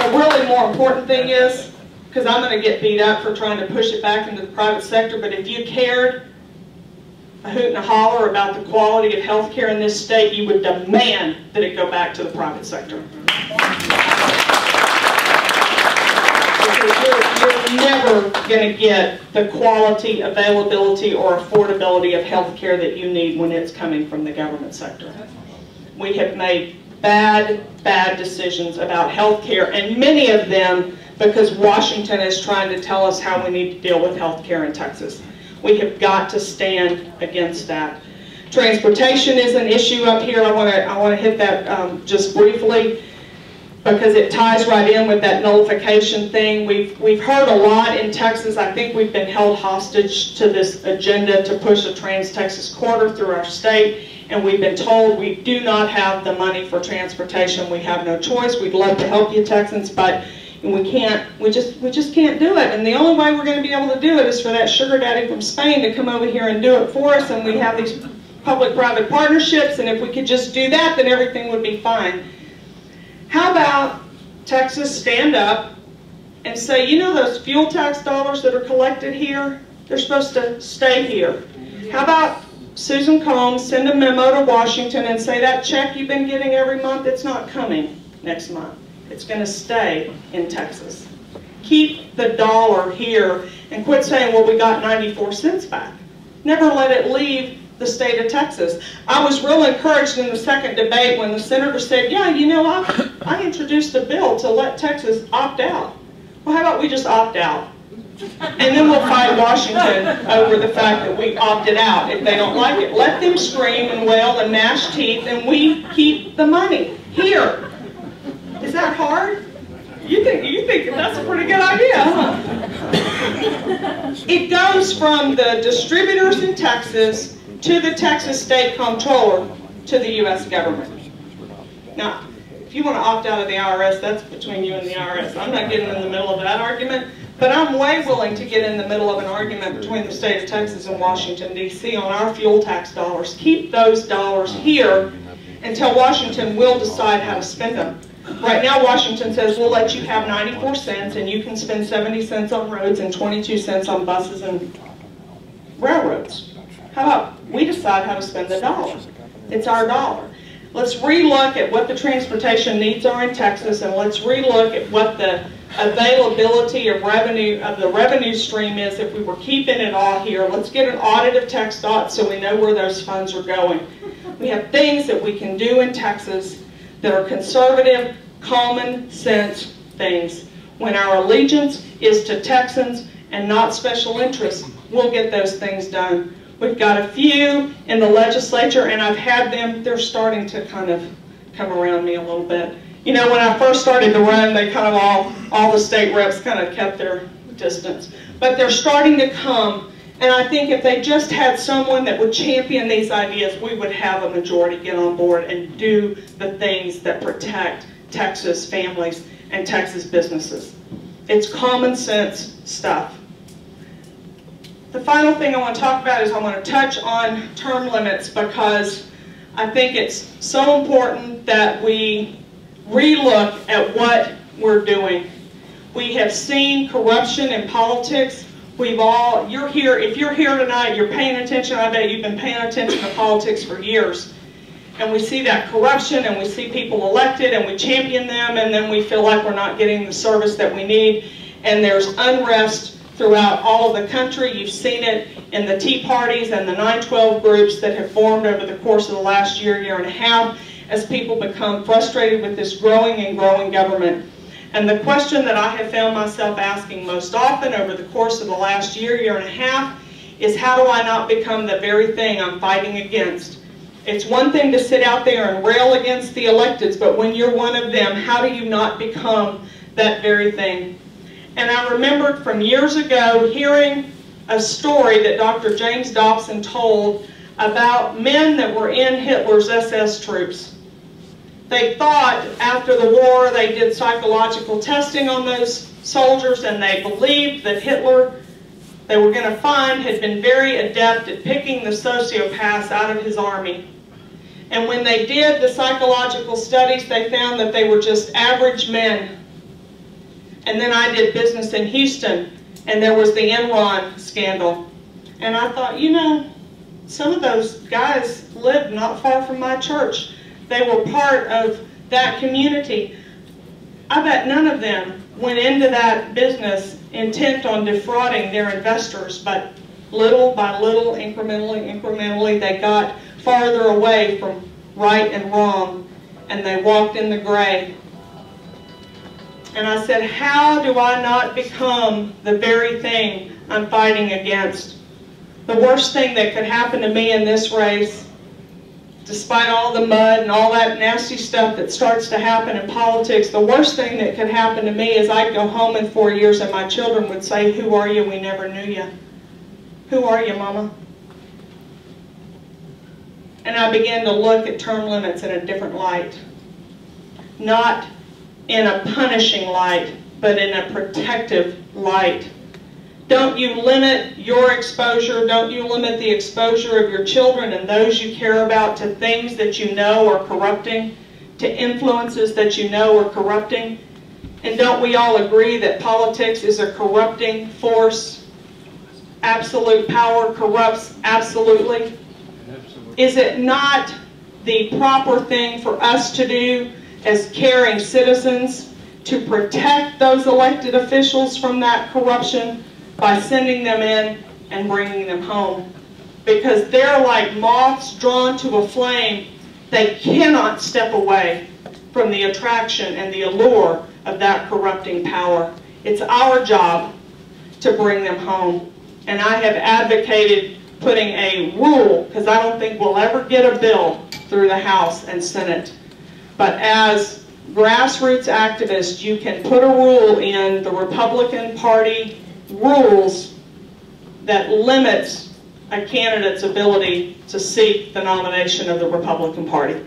a really more important thing is, because I'm going to get beat up for trying to push it back into the private sector, but if you cared a hoot and a holler about the quality of health care in this state, you would demand that it go back to the private sector. You're never going to get the quality, availability, or affordability of health care that you need when it's coming from the government sector. We have made bad decisions about health care, and many of them because Washington is trying to tell us how we need to deal with health care in Texas. We have got to stand against that. Transportation is an issue up here. I want to hit that just briefly, because it ties right in with that nullification thing. We've heard a lot in Texas. I think we've been held hostage to this agenda to push a trans-Texas corridor through our state, and we've been told we do not have the money for transportation. We have no choice. We'd love to help you Texans, but we just can't do it. And the only way we're going to be able to do it is for that sugar daddy from Spain to come over here and do it for us, and we have these public-private partnerships, and if we could just do that, then everything would be fine. How about Texas stand up and say, you know those fuel tax dollars that are collected here, they're supposed to stay here. How about Susan Combs send a memo to Washington and say that check you've been getting every month, it's not coming next month. It's going to stay in Texas. Keep the dollar here and quit saying, well, we got 94 cents back. Never let it leave the state of Texas. I was real encouraged in the second debate when the senator said, yeah, you know, I introduced a bill to let Texas opt out. Well, how about we just opt out? And then we'll fight Washington over the fact that we opted out if they don't like it. Let them scream and wail and gnash teeth, and we keep the money here. Is that hard? You think that's a pretty good idea, huh? It goes from the distributors in Texas to the Texas State Comptroller to the U.S. government. Now, if you want to opt out of the IRS, that's between you and the IRS. I'm not getting in the middle of that argument, but I'm way willing to get in the middle of an argument between the state of Texas and Washington, D.C. on our fuel tax dollars. Keep those dollars here until Washington will decide how to spend them. Right now, Washington says, we'll let you have 94 cents and you can spend 70 cents on roads and 22 cents on buses and railroads. How about we decide how to spend the dollar? It's our dollar. Let's relook at what the transportation needs are in Texas, and let's relook at what the availability of revenue, of the revenue stream is if we were keeping it all here. Let's get an audit of TxDOT so we know where those funds are going. We have things that we can do in Texas that are conservative, common sense things. When our allegiance is to Texans and not special interests, we'll get those things done. We've got a few in the legislature, and I've had them, they're starting to kind of come around me a little bit. You know, when I first started to run, they kind of all the state reps kind of kept their distance. But they're starting to come, and I think if they just had someone that would champion these ideas, we would have a majority get on board and do the things that protect Texas families and Texas businesses. It's common sense stuff. The final thing I want to talk about is I want to touch on term limits, because I think it's so important that we relook at what we're doing. We have seen corruption in politics. You're here, if you're here tonight, you're paying attention. I bet you've been paying attention to politics for years. And we see that corruption, and we see people elected, and we champion them, and then we feel like we're not getting the service that we need. And there's unrest throughout all of the country. You've seen it in the Tea Parties and the 9/12 groups that have formed over the course of the last year, year and a half, as people become frustrated with this growing and growing government. And the question that I have found myself asking most often over the course of the last year, year and a half, is how do I not become the very thing I'm fighting against? It's one thing to sit out there and rail against the electeds, but when you're one of them, how do you not become that very thing? And I remembered from years ago hearing a story that Dr. James Dobson told about men that were in Hitler's SS troops. They thought after the war they did psychological testing on those soldiers, and they believed that Hitler, they were going to find, had been very adept at picking the sociopaths out of his army. And when they did the psychological studies, they found that they were just average men And then I did business in Houston, and there was the Enron scandal. And I thought, you know, some of those guys lived not far from my church. They were part of that community. I bet none of them went into that business intent on defrauding their investors, but little by little, incrementally, they got farther away from right and wrong, and they walked in the gray. And I said, how do I not become the very thing I'm fighting against? The worst thing that could happen to me in this race, despite all the mud and all that nasty stuff that starts to happen in politics, the worst thing that could happen to me is I'd go home in 4 years and my children would say, who are you? We never knew you. Who are you, Mama? And I began to look at term limits in a different light. Not in a punishing light, but in a protective light. Don't you limit your exposure, don't you limit the exposure of your children and those you care about to things that you know are corrupting, to influences that you know are corrupting. And don't we all agree that politics is a corrupting force? Absolute power corrupts absolutely. Is it not the proper thing for us to do as caring citizens to protect those elected officials from that corruption by sending them in and bringing them home? Because they're like moths drawn to a flame. They cannot step away from the attraction and the allure of that corrupting power. It's our job to bring them home. And I have advocated putting a rule, because I don't think we'll ever get a bill through the House and Senate. But as grassroots activists, you can put a rule in the Republican Party rules that limits a candidate's ability to seek the nomination of the Republican Party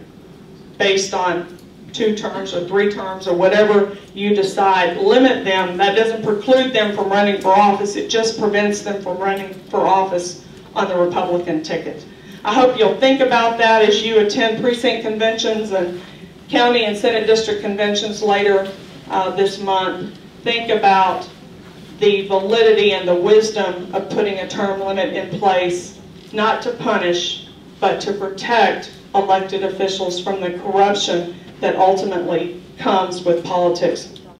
based on 2 terms or 3 terms or whatever you decide. Limit them. That doesn't preclude them from running for office. It just prevents them from running for office on the Republican ticket. I hope you'll think about that as you attend precinct conventions and county and Senate district conventions later this month. Think about the validity and the wisdom of putting a term limit in place, not to punish, but to protect elected officials from the corruption that ultimately comes with politics.